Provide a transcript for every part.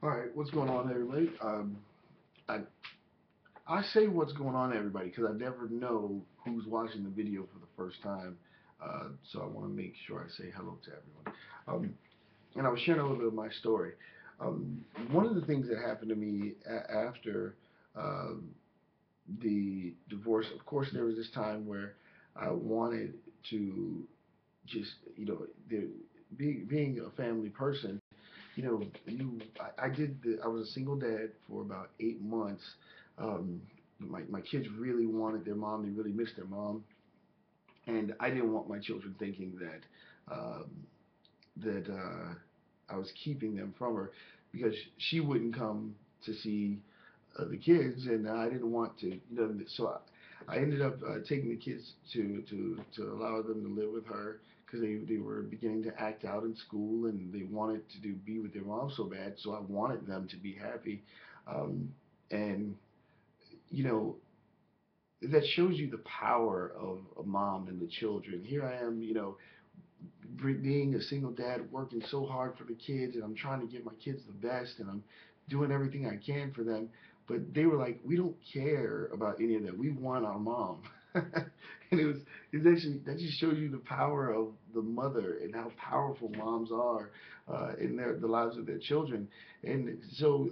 All right, what's going on, everybody? I I say what's going on, everybody, because I never know who's watching the video for the first time. So I want to make sure I say hello to everyone. And I was sharing a little bit of my story. One of the things that happened to me after um, the divorce, of course, there was this time where I wanted to just, being a family person, I was a single dad for about 8 months. Um, my kids really wanted their mom. They really missed their mom, and I didn't want my children thinking that I was keeping them from her because she wouldn't come to see the kids, and I didn't want to, so I ended up taking the kids to allow them to live with her because they were beginning to act out in school and they wanted to be with their mom so bad, so I wanted them to be happy, and you know that shows you the power of a mom and the children. Here I am, being a single dad, working so hard for the kids, and I'm trying to give my kids the best, and I'm doing everything I can for them. But they were like, we don't care about any of that. We want our mom. And it's actually, that just shows you the power of the mother and how powerful moms are in the lives of their children. And so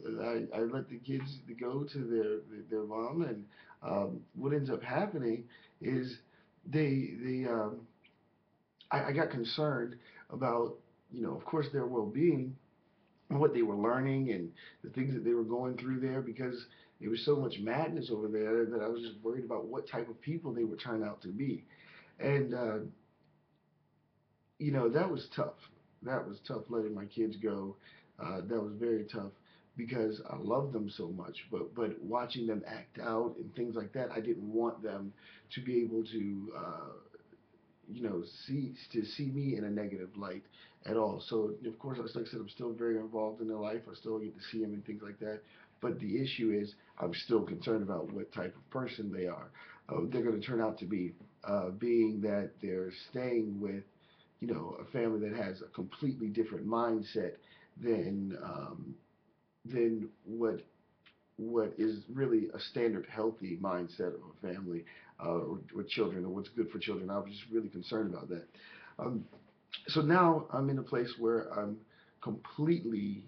I let the kids go to their mom, and what ends up happening is they I got concerned about, of course, their well-being and what they were learning and the things that they were going through there because there was so much madness over there that I was just worried about what type of people they would turn out to be. And, that was tough. That was tough letting my kids go. That was very tough because I loved them so much. But watching them act out and things like that, I didn't want them to be able to see me in a negative light at all. So of course, like I said, I'm still very involved in their life. I still get to see them and things like that. But the issue is, I'm still concerned about what type of person they are. They're going to turn out to be, being that they're staying with, a family that has a completely different mindset than what is really a standard healthy mindset of a family or children or what's good for children. I was just really concerned about that. Um, so now I'm in a place where I'm completely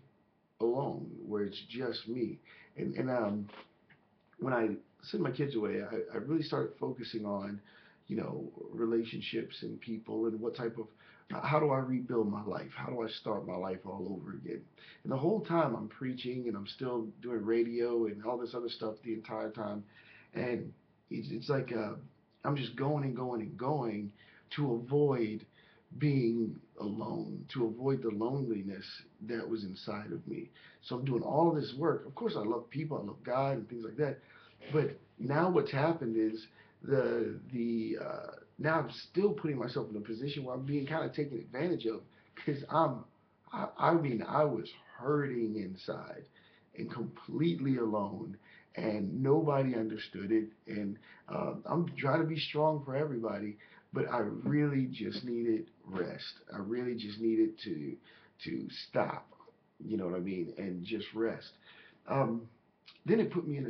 alone, where it's just me. And when I sent my kids away, I really started focusing on, relationships and people and what type of, how do I rebuild my life? How do I start my life all over again? And the whole time I'm preaching and I'm still doing radio and all this other stuff the entire time. And it's like I'm just going and going and going to avoid being alone, to avoid the loneliness that was inside of me. So I'm doing all of this work. Of course, I love people, I love God and things like that. But now what's happened is the now I'm still putting myself in a position where I'm being kind of taken advantage of because I mean I was hurting inside and completely alone and nobody understood it and I'm trying to be strong for everybody, but I really just needed rest. I really just needed to stop, you know what I mean, and just rest. Um, then it put me in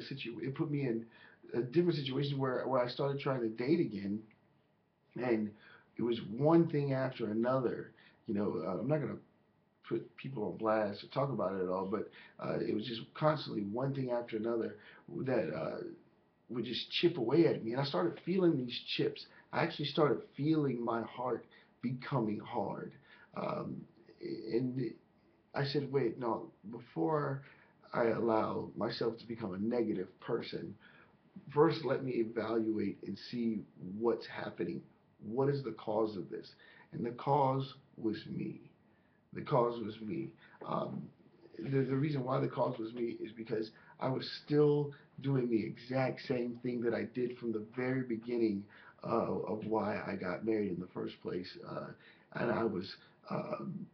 a different situation where I started trying to date again, and it was one thing after another. I'm not gonna put people on blast or talk about it at all, but it was just constantly one thing after another that would just chip away at me, and I started feeling these chips. I actually started feeling my heart becoming hard, um, and I said, wait, no, before I allow myself to become a negative person, first let me evaluate and see what's happening. What is the cause of this? And the cause was me. The cause was me. Um, the reason why the cause was me is because I was still doing the exact same thing that I did from the very beginning of why I got married in the first place. And I was um,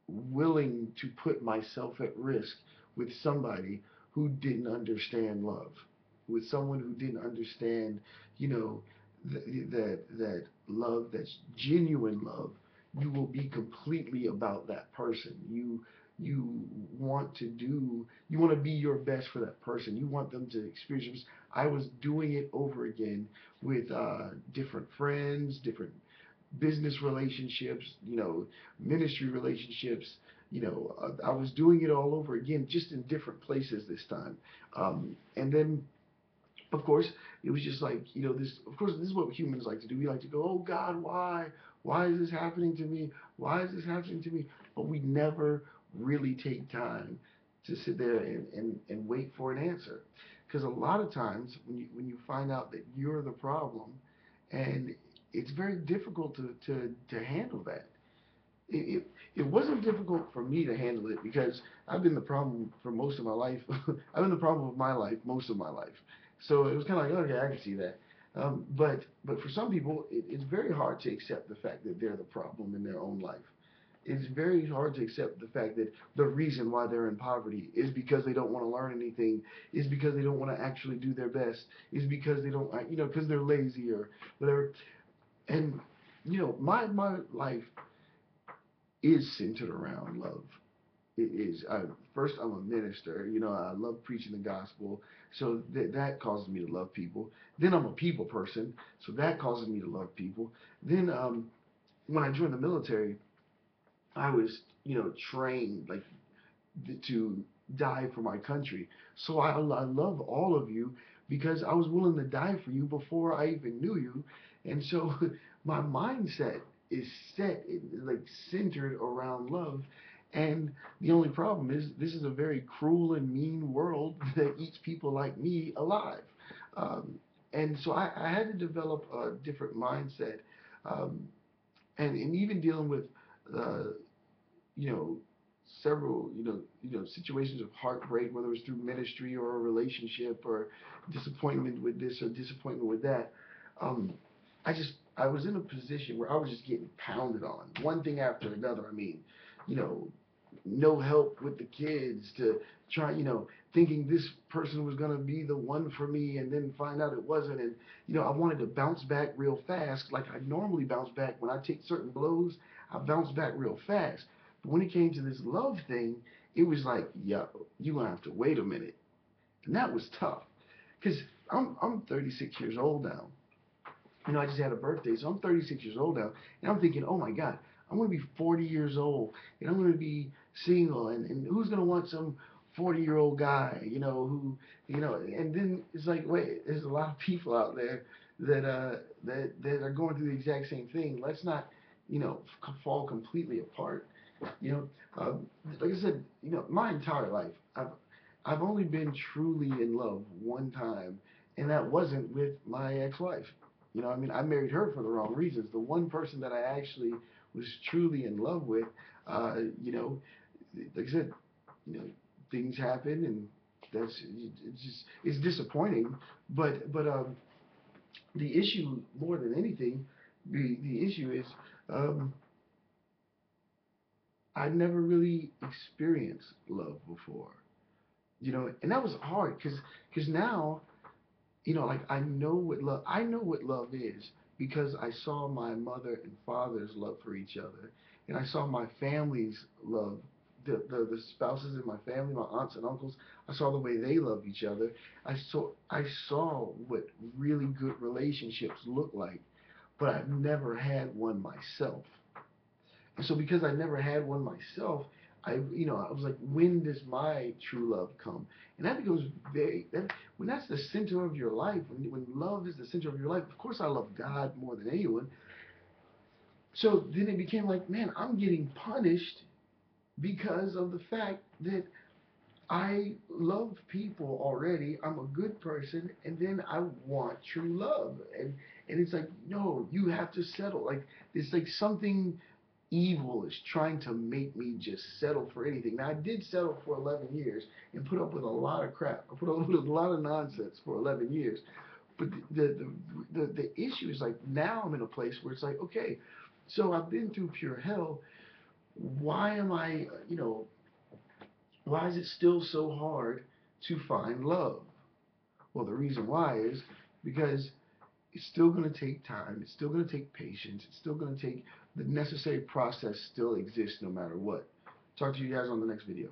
willing to put myself at risk with somebody who didn't understand love, with someone who didn't understand, you know, that love, that's genuine love. You will be completely about that person. you you want to be your best for that person. You want them to experience. I was doing it over again with different friends, different business relationships, ministry relationships. I was doing it all over again, just in different places this time. And then, of course, it was just like, this, of course, this is what humans like to do. We like to go, oh God, why? Why is this happening to me? Why is this happening to me? But we never really take time to sit there and wait for an answer. Because a lot of times when you find out that you're the problem, and it's very difficult to handle that. It wasn't difficult for me to handle it because I've been the problem for most of my life. I've been the problem of my life most of my life. So it was kind of like, okay, I can see that. But for some people, it's very hard to accept the fact that they're the problem in their own life. It's very hard to accept the fact that the reason why they're in poverty is because they don't want to learn anything, is because they don't want to actually do their best, is because they don't, because they're lazy or whatever. And my life is centered around love. It is. First, I'm a minister. I love preaching the gospel, so that causes me to love people. Then I'm a people person, so that causes me to love people. Then, when I joined the military, I was, trained like to die for my country. So I love all of you because I was willing to die for you before I even knew you, and so my mindset is like centered around love. And the only problem is this is a very cruel and mean world that eats people like me alive. Um, and so I had to develop a different mindset, um, and even dealing with uh, you know, several, situations of heartbreak, whether it's through ministry or a relationship or disappointment with this or disappointment with that. Um, I was in a position where I was just getting pounded on, one thing after another. I mean, you know, no help with the kids to try, thinking this person was going to be the one for me and then find out it wasn't. And, I wanted to bounce back real fast, like I normally bounce back when I take certain blows. I bounce back real fast. But when it came to this love thing, it was like, yo, you're going to have to wait a minute. And that was tough because I'm 36 years old now. I just had a birthday, so I'm 36 years old now, and I'm thinking, oh my God, I'm going to be 40 years old, and I'm going to be single, and who's going to want some 40-year-old guy, and then it's like, wait, there's a lot of people out there that are going through the exact same thing. Let's not, fall completely apart. You know, like I said, my entire life, I've only been truly in love one time, and that wasn't with my ex-wife. I mean, I married her for the wrong reasons. The one person that I actually was truly in love with, you know, like I said, you know, things happen, and it's disappointing. But the issue more than anything, the issue is um, I never really experienced love before. And that was hard because now like I know what love is because I saw my mother and father's love for each other, and I saw my family's love, the spouses in my family, my aunts and uncles. I saw the way they love each other. I saw what really good relationships look like, but I've never had one myself. And so because I never had one myself, I was like, when does my true love come? And that becomes when that's the center of your life, when love is the center of your life, of course I love God more than anyone. So then it became like, man, I'm getting punished because of the fact that I love people already. I'm a good person, and then I want true love, and it's like, no, you have to settle. Like it's like something evil is trying to make me just settle for anything. Now I did settle for 11 years and put up with a lot of crap. I put up with a lot of nonsense for 11 years. But the issue is like now I'm in a place where it's like, okay, so I've been through pure hell. Why am I, why is it still so hard to find love? Well, the reason why is because it's still going to take time. It's still going to take patience. It's still going to take the necessary process still exists no matter what. Talk to you guys on the next video.